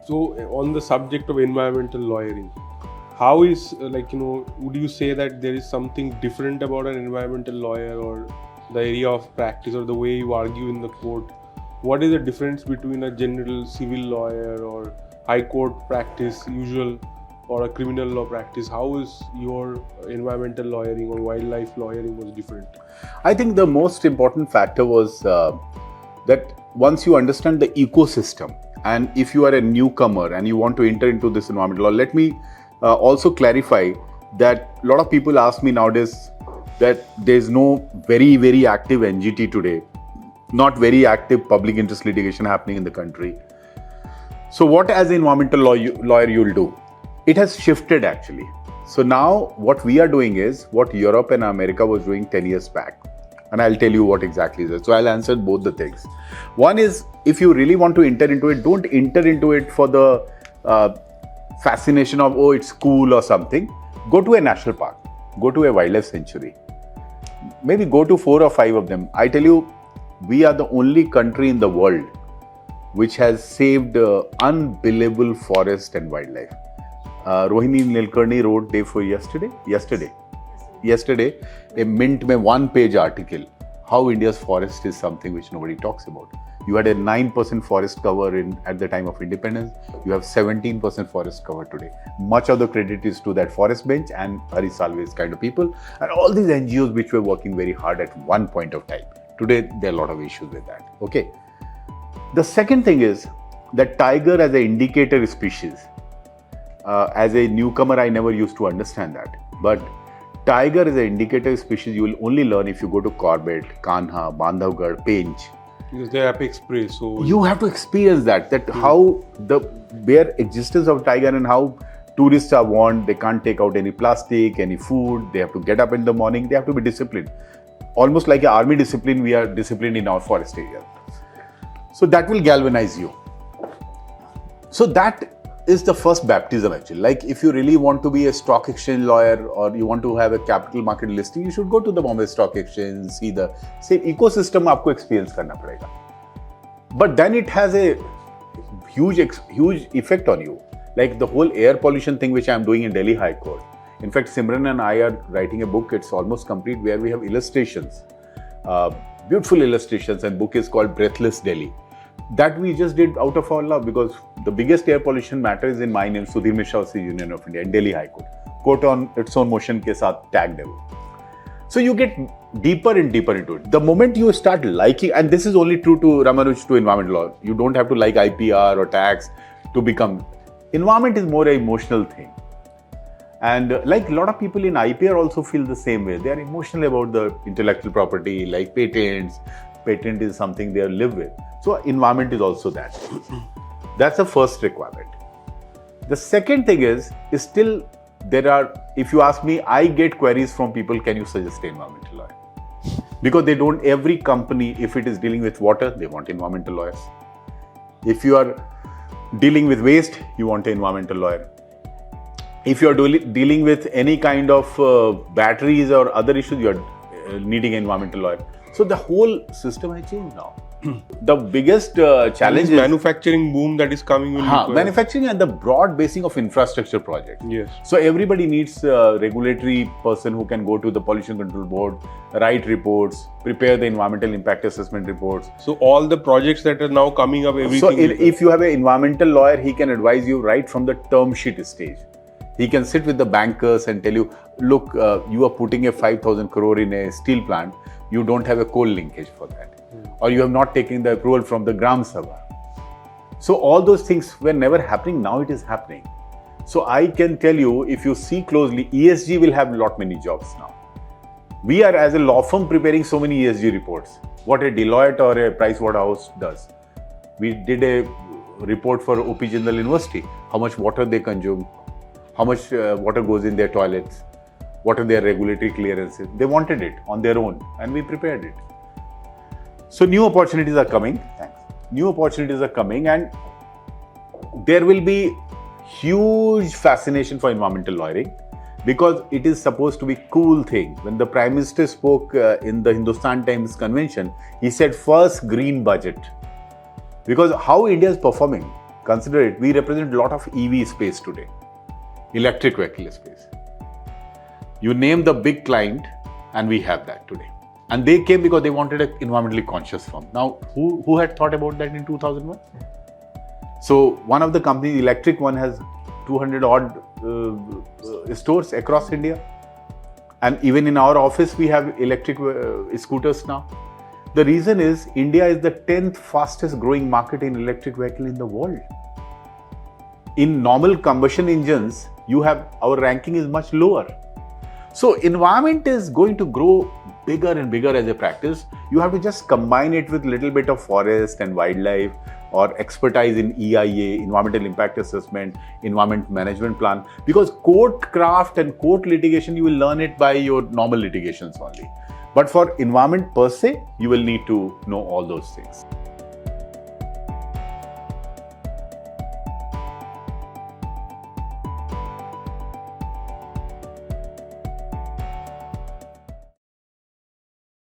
So on the subject of environmental lawyering, how is would you say that there is something different about an environmental lawyer or the area of practice or the way you argue in the court? What is the difference between a general civil lawyer or high court practice usual or a criminal law practice? How is your environmental lawyering or wildlife lawyering was different? I think the most important factor was that once you understand the ecosystem, and if you are a newcomer and you want to enter into this environmental law, let me also clarify that a lot of people ask me nowadays that there is no very, very active NGT today, not very active public interest litigation happening in the country. So what as an environmental lawyer you will do? It has shifted actually. So now what we are doing is what Europe and America was doing 10 years back. And I'll tell you what exactly is it. So I'll answer both the things. One is, if you really want to enter into it, don't enter into it for the fascination of, oh, it's cool or something. Go to a national park. Go to a wildlife sanctuary. Maybe go to 4 or 5 of them. I tell you, we are the only country in the world which has saved unbelievable forest and wildlife. Rohini Nilkarni wrote day for yesterday, a Mint mein 1-page article, how India's forest is something which nobody talks about. You had a 9% forest cover at the time of independence. You have 17% forest cover today. Much of the credit is to that forest bench and Hari Salve's kind of people and all these NGOs which were working very hard at one point of time. Today, there are a lot of issues with that. Okay. The second thing is that tiger as an indicator species. As a newcomer, I never used to understand that. But tiger is an indicator species you will only learn if you go to Corbett, Kanha, Bandhavgarh, Pench. Because they have prey, so you have to experience that how the bare existence of tiger and how tourists are warned. They can't take out any plastic, any food. They have to get up in the morning. They have to be disciplined. Almost like an army discipline, we are disciplined in our forest area. So that will galvanize you. So that is the first baptism actually. Like if you really want to be a stock exchange lawyer or you want to have a capital market listing, you should go to the Bombay Stock Exchange, see the same ecosystem आपको experience करना पड़ेगा. But then it has a huge effect on you. Like the whole air pollution thing which I am doing in Delhi High Court. In fact, Simran and I are writing a book, it's almost complete, where we have illustrations, beautiful illustrations, and book is called Breathless Delhi. That we just did out of our love because the biggest air pollution matter is in my name, Sudhir Mishra of the Union of India in Delhi High Court. Court on its own motion ke saath tagged hai. So you get deeper and deeper into it. The moment you start liking, and this is only true to Ramanuj to environmental law, you don't have to like IPR or tax to become. Environment is more an emotional thing. And like a lot of people in IPR also feel the same way. They are emotional about the intellectual property, like patents. Patent is something they live with. So environment is also that. That's the first requirement. The second thing is still there are, if you ask me, I get queries from people, can you suggest an environmental lawyer? Because they don't, every company, if it is dealing with water, they want environmental lawyers. If you are dealing with waste, you want an environmental lawyer. If you are dealing with any kind of batteries or other issues, you are needing an environmental lawyer. So the whole system has changed now. The biggest challenge is manufacturing boom that is coming. Manufacturing and the broad basing of infrastructure projects. Yes. So everybody needs a regulatory person who can go to the Pollution Control Board, write reports, prepare the environmental impact assessment reports. So all the projects that are now coming up, everything. So if you have an environmental lawyer, he can advise you right from the term sheet stage. He can sit with the bankers and tell you, look, you are putting a 5,000 crore in a steel plant. You don't have a coal linkage for that. Or you have not taken the approval from the Gram Sabha. So all those things were never happening. Now it is happening. So I can tell you, if you see closely, ESG will have many jobs now. We are as a law firm preparing so many ESG reports. What a Deloitte or a Pricewaterhouse does. We did a report for OP Jindal University, how much water they consume, how much water goes in their toilets, what are their regulatory clearances. They wanted it on their own and we prepared it. So new opportunities are coming. Thanks. New opportunities are coming and there will be huge fascination for environmental lawyering because it is supposed to be a cool thing. When the Prime Minister spoke in the Hindustan Times convention, he said first green budget. Because how India is performing, consider it, we represent a lot of EV space today, electric vehicle space. You name the big client and we have that today. And they came because they wanted an environmentally conscious firm. Now, who had thought about that in 2001? So one of the companies, electric one, has 200 odd stores across India. And even in our office, we have electric scooters now. The reason is India is the 10th fastest growing market in electric vehicle in the world. In normal combustion engines, our ranking is much lower. So environment is going to grow bigger and bigger as a practice. You have to just combine it with little bit of forest and wildlife or expertise in EIA, environmental impact assessment, environment management plan. Because court craft and court litigation, you will learn it by your normal litigations only. But for environment per se, you will need to know all those things.